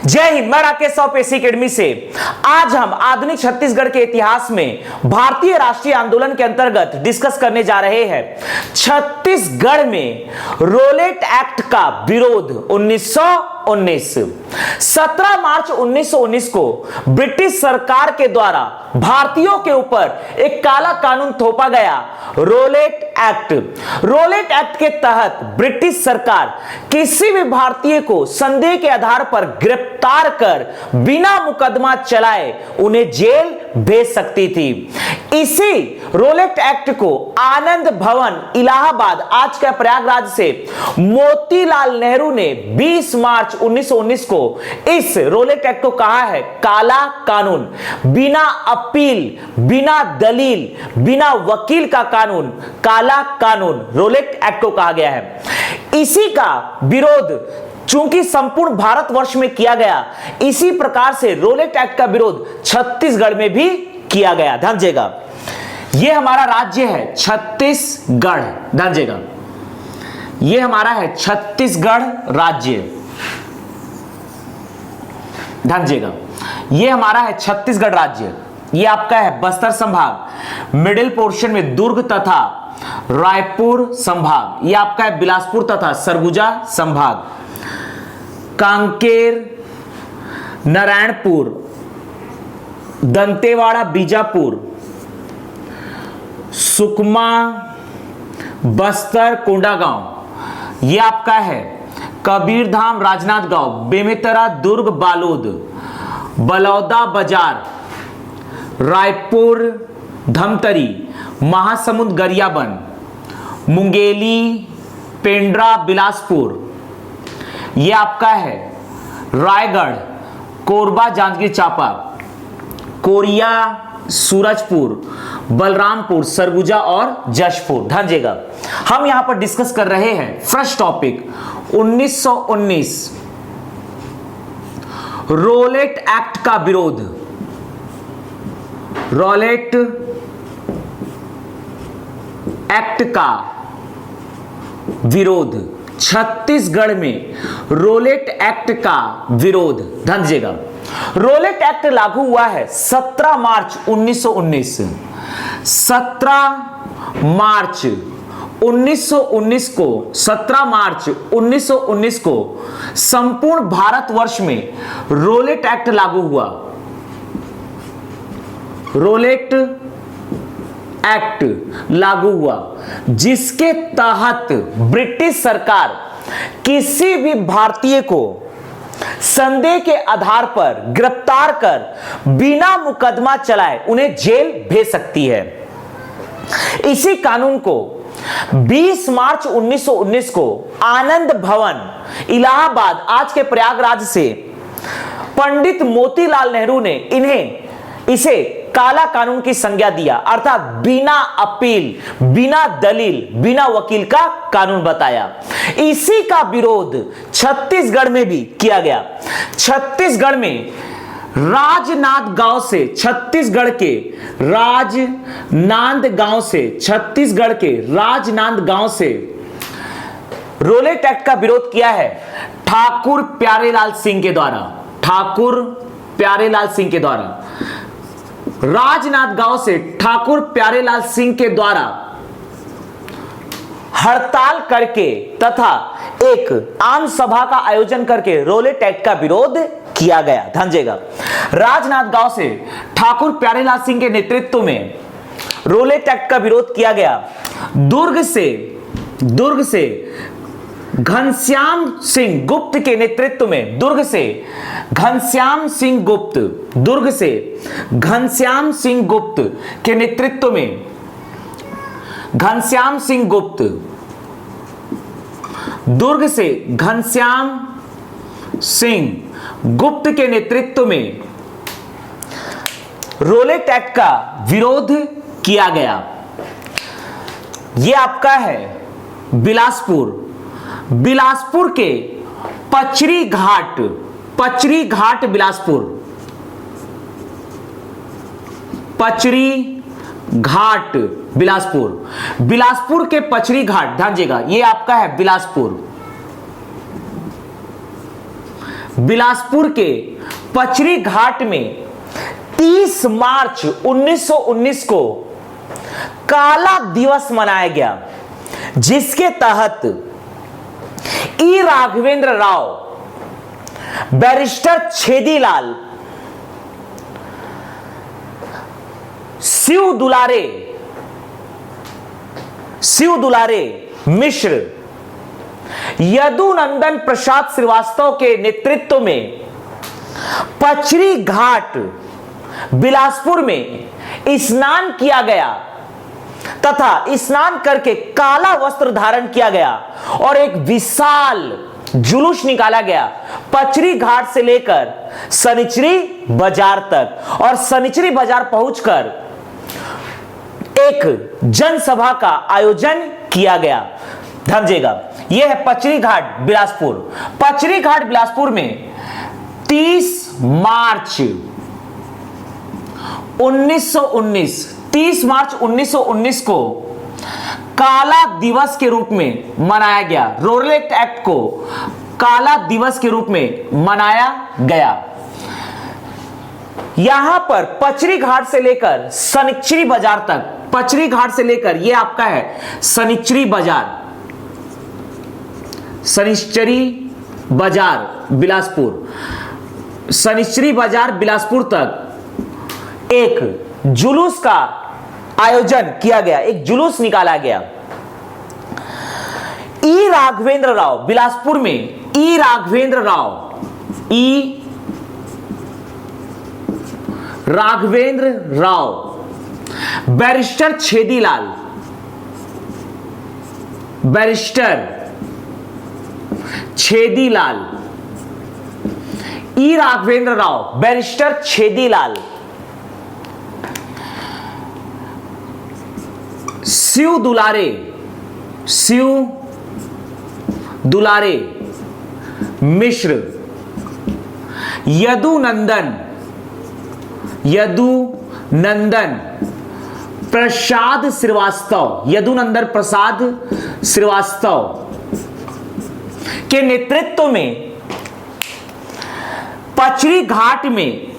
जय हिंद। मैं राकेश साहू पेशी अकेडमी से आज हम आधुनिक छत्तीसगढ़ के इतिहास में भारतीय राष्ट्रीय आंदोलन के अंतर्गत डिस्कस करने जा रहे हैं। छत्तीसगढ़ में रोलेट एक्ट का विरोध 1919। 17 मार्च 1919 को ब्रिटिश सरकार के द्वारा भारतीयों के ऊपर एक काला कानून थोपा गया, रोलेट एक्ट। रोलेट एक्ट के तहत ब्रिटिश सरकार किसी भी भारतीय को संदेह के आधार पर गिरफ्तार कर बिना मुकदमा चलाए उन्हें जेल भेज सकती थी। इसी रोलेट एक्ट को आनंद भवन इलाहाबाद, आज का प्रयागराज से मोतीलाल नेहरू ने 20 मार्च 1919 को इस रोलेट एक्ट को कहा है काला कानून। बिना अपील, बिना दलील, बिना वकील का कानून काला कानून रोलेट एक्ट को कहा गया है। इसी का विरोध चूंकि संपूर्ण भारतवर्ष में किया गया, इसी प्रकार से रोलेट एक्ट का विरोध छत्तीसगढ़ में भी किया गया। ध्यान दीजिएगा, यह हमारा राज्य है छत्तीसगढ़। ध्यान दीजिएगा, यह हमारा है छत्तीसगढ़ राज्य। ध्यान दीजिएगा, यह हमारा है छत्तीसगढ़ राज्य। यह आपका है बस्तर संभाग, मिडिल पोर्शन में दुर्ग तथा रायपुर संभाग। यह आपका है बिलासपुर तथा सरगुजा संभाग, कांकेर, नारायणपुर, दंतेवाड़ा, बीजापुर, सुकमा, बस्तर, कोंडागांव। यह आपका है कबीरधाम, राजनांदगांव, बेमेतरा, दुर्ग, बालोद, बलौदा बाजार, रायपुर, धमतरी, महासमुंद, गरियाबंद, मुंगेली, पेंड्रा, बिलासपुर। यह आपका है रायगढ़, कोरबा, जांजगीर चांपा, कोरिया, सूरजपुर, बलरामपुर, सरगुजा और जशपुर। ध्यान दीजिएगा, हम यहां पर डिस्कस कर रहे हैं फर्स्ट टॉपिक 1919 रोलेट एक्ट का विरोध। रोलेट एक्ट का विरोध, छत्तीसगढ़ में रोलेट एक्ट का विरोध। ध्यान दीजिएगा, रोलेट एक्ट लागू हुआ है 17 मार्च 1919। 17 मार्च 1919 को 17 मार्च 1919 को संपूर्ण भारतवर्ष में रोलेट एक्ट लागू हुआ। रोलेट एक्ट लागू हुआ, जिसके तहत ब्रिटिश सरकार किसी भी भारतीय को संदेह के आधार पर गिरफ्तार कर बिना मुकदमा चलाए उन्हें जेल भेज सकती है। इसी कानून को 20 मार्च 1919 को आनंद भवन इलाहाबाद, आज के प्रयागराज से पंडित मोतीलाल नेहरू ने इसे काला कानून की संज्ञा दिया, अर्थात बिना अपील, बिना दलील, बिना वकील का कानून बताया। इसी का विरोध छत्तीसगढ़ में भी किया गया। छत्तीसगढ़ में राजनांदगांव से, छत्तीसगढ़ के राजनांदगांव से रोलेट एक्ट का विरोध किया है ठाकुर प्यारेलाल सिंह के द्वारा। ठाकुर प्यारेलाल सिंह के द्वारा, राजनांदगांव से ठाकुर प्यारेलाल सिंह के द्वारा हड़ताल करके तथा एक आम सभा का आयोजन करके रोलेट एक्ट का विरोध किया गया। ध्यान दीजिएगा, राजनांदगांव से ठाकुर प्यारेलाल सिंह के नेतृत्व में रोलेट एक्ट का विरोध किया गया। दुर्ग से घनश्याम सिंह गुप्त के नेतृत्व में, दुर्ग से घनश्याम सिंह गुप्त के नेतृत्व में, दुर्ग से घनश्याम सिंह गुप्त के नेतृत्व में रोलेट एक्ट का विरोध किया गया। यह आपका है बिलासपुर के पचरी घाट बिलासपुर के पचरी घाट। ध्यान दीजिएगा, ये आपका है बिलासपुर के पचरी घाट में 30 मार्च 1919 को काला दिवस मनाया गया, जिसके तहत ई राघवेंद्र राव, बैरिस्टर छेदीलाल, शिव दुलारे मिश्र, यदुनंदन प्रसाद श्रीवास्तव के नेतृत्व में पचरी घाट बिलासपुर में स्नान किया गया तथा स्नान करके काला वस्त्र धारण किया गया और एक विशाल जुलूस निकाला गया पचरी घाट से लेकर सनिचरी बाजार तक, और सनिचरी बाजार पहुंचकर एक जनसभा का आयोजन किया गया। समझेगा, यह है पचरी घाट बिलासपुर। पचरी घाट बिलासपुर में 30 मार्च 1919 को काला दिवस के रूप में मनाया गया। रोलेट एक्ट को काला दिवस के रूप में मनाया गया। यहां पर पचरी घाट से लेकर सनिचरी बाजार तक, पचरी घाट से लेकर यह आपका है सनिचरी बाजार, सनिचरी बाजार बिलासपुर, सनिचरी बाजार बिलासपुर तक एक जुलूस का आयोजन किया गया, एक जुलूस निकाला गया। ई राघवेंद्र राव, बिलासपुर में ई राघवेंद्र राव, बैरिस्टर छेदीलाल, ई राघवेंद्र राव, बैरिस्टर छेदीलाल, शिव दुलारे मिश्र, यदुनंदन प्रसाद श्रीवास्तव के नेतृत्व में पचरी घाट में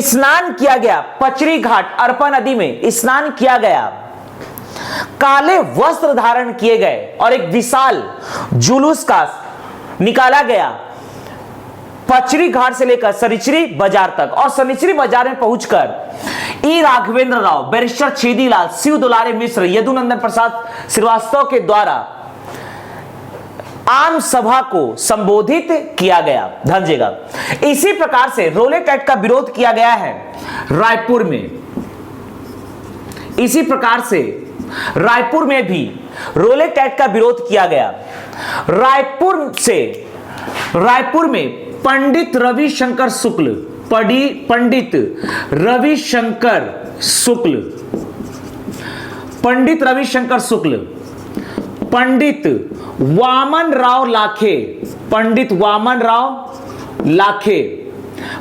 स्नान किया गया। पचरी घाट अरपा नदी में स्नान किया गया, काले वस्त्र धारण किए गए और एक विशाल जुलूस का निकाला गया पचरी घाट से लेकर सनिचरी बाजार तक, और सनिचरी बाजार में पहुंचकर ई राघवेंद्र राव, बैरिस्टर छेदीलाल, शिव दुलारे मिश्र, यदुनंदन प्रसाद श्रीवास्तव के द्वारा आम सभा को संबोधित किया गया। समझेगा, इसी प्रकार से रोलेट एक्ट का विरोध किया गया है रायपुर में। इसी प्रकार से रायपुर में भी रोलेट एक्ट का विरोध किया गया। रायपुर में पंडित रविशंकर शुक्ल, पंडित वामन राव लाखे,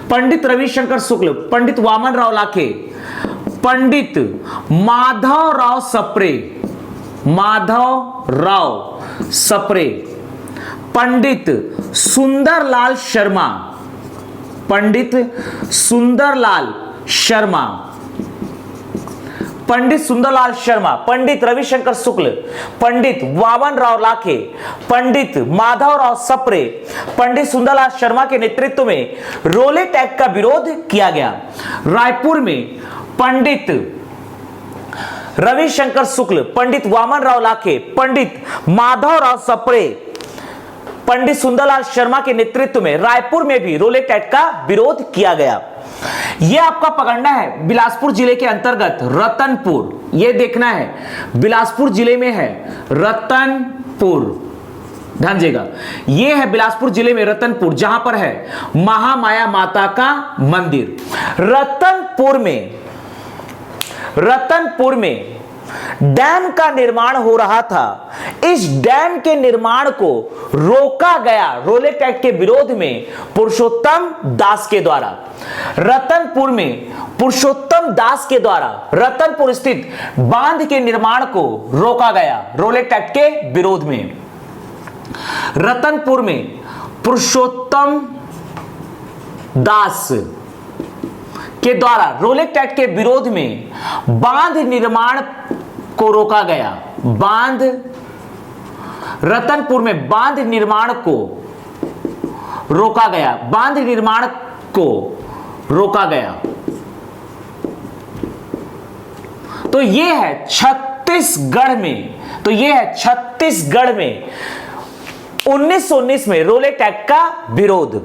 पंडित रविशंकर शुक्ल, पंडित वामन राव लाखे, पंडित माधव राव सप्रे, पंडित सुंदरलाल शर्मा, पंडित रविशंकर शुक्ल, पंडित वामन राव लाखे, पंडित माधव राव सप्रे, पंडित सुंदरलाल शर्मा के नेतृत्व में रोलेट एक्ट का विरोध किया गया। रायपुर में पंडित रविशंकर शुक्ल, पंडित वामन राव लाखे, पंडित माधव राव सप्रे, पंडित सुंदरलाल शर्मा के नेतृत्व में रायपुर में भी रोलेट एक्ट का विरोध किया गया। यह आपका पकड़ना है बिलासपुर जिले के अंतर्गत रतनपुर, यह देखना है बिलासपुर जिले में है रतनपुर। ध्यान दीजिएगा, यह है बिलासपुर जिले में रतनपुर, जहां पर है महामाया माता का मंदिर। रतनपुर में डैम का निर्माण हो रहा था। इस डैम के निर्माण को रोका गया रोलेट एक्ट के विरोध में पुरुषोत्तम दास के द्वारा। रतनपुर में पुरुषोत्तम दास के द्वारा रतनपुर स्थित बांध के निर्माण को रोका गया रोलेट एक्ट के विरोध में। रतनपुर में पुरुषोत्तम दास के द्वारा रोलेक्स एक्ट के विरोध में बांध निर्माण को रोका गया। बांध, रतनपुर में बांध निर्माण को रोका गया। बांध निर्माण को रोका गया। तो यह है छत्तीसगढ़ में, तो यह है छत्तीसगढ़ में 1919 में रोलेक्स एक्ट का विरोध।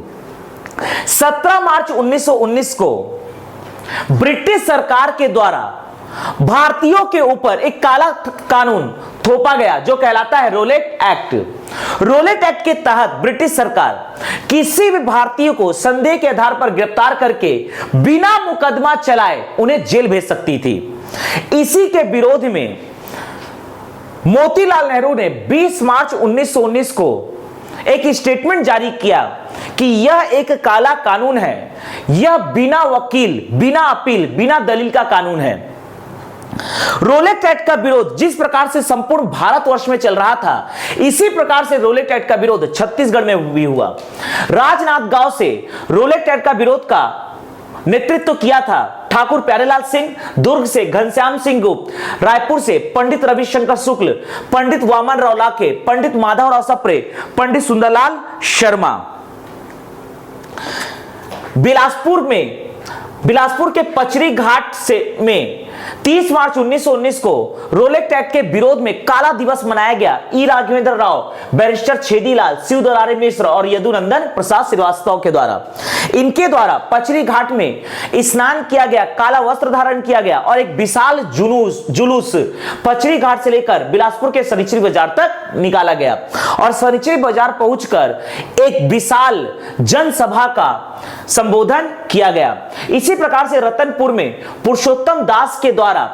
17 मार्च 1919 को ब्रिटिश सरकार के द्वारा भारतीयों के ऊपर एक काला कानून थोपा गया जो कहलाता है रोलेक्स एक्ट। रोलेक्स एक्ट के तहत ब्रिटिश सरकार किसी भी भारतीय को संदेह के आधार पर गिरफ्तार करके बिना मुकदमा चलाए उन्हें जेल भेज सकती थी। इसी के विरोध में मोतीलाल नेहरू ने 20 मार्च 1919 को एक स्टेटमेंट जारी किया कि यह एक काला कानून है, यह बिना वकील, बिना अपील, बिना दलील का कानून है। रोलेक्स एक्ट का विरोध जिस प्रकार से संपूर्ण भारतवर्ष में चल रहा था, इसी प्रकार से रोलेक्स एक्ट का विरोध छत्तीसगढ़ में भी हुआ। राजनांदगांव से रोलेक्स एक्ट का विरोध का नेतृत्व किया था ठाकुर प्यारेलाल सिंह, दुर्ग से घनश्याम सिंह गुप्त, रायपुर से पंडित रविशंकर शुक्ल, पंडित वामन राव लाखे, पंडित माधवराव सप्रे, पंडित सुंदरलाल शर्मा। बिलासपुर के पचरी घाट से में 30 मार्च 1919 को रोलेक्स एक्ट के विरोध में काला दिवस मनाया गया। ई राघवेंद्र राव, बैरिस्टर छेदीलाल, शिव दुलारी मिश्र और यदुनंदन प्रसाद श्रीवास्तव के द्वारा, इनके द्वारा पचरी घाट में स्नान किया गया, काला वस्त्र धारण किया गया और एक विशाल जुलूस पचरी घाट से लेकर बिलासपुर के शनिचरी बाजार तक निकाला गया और शनिचरी बाजार पहुंचकर एक विशाल जनसभा का संबोधन किया गया। इसी प्रकार से रतनपुर में पुरुषोत्तम दास के द्वारा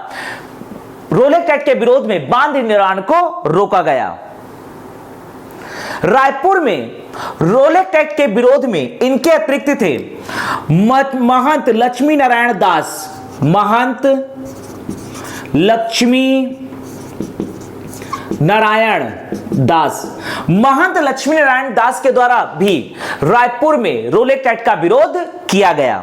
रोलेक्स एक्ट के विरोध में बांध निर्माण को रोका गया। रायपुर में रोलेक्स एक्ट के विरोध में इनके अतिरिक्त थे महंत लक्ष्मी नारायण दास, महंत लक्ष्मी नारायण दास, महंत लक्ष्मी नारायण दास के द्वारा भी रायपुर में रोलेक्स एक्ट का विरोध किया गया।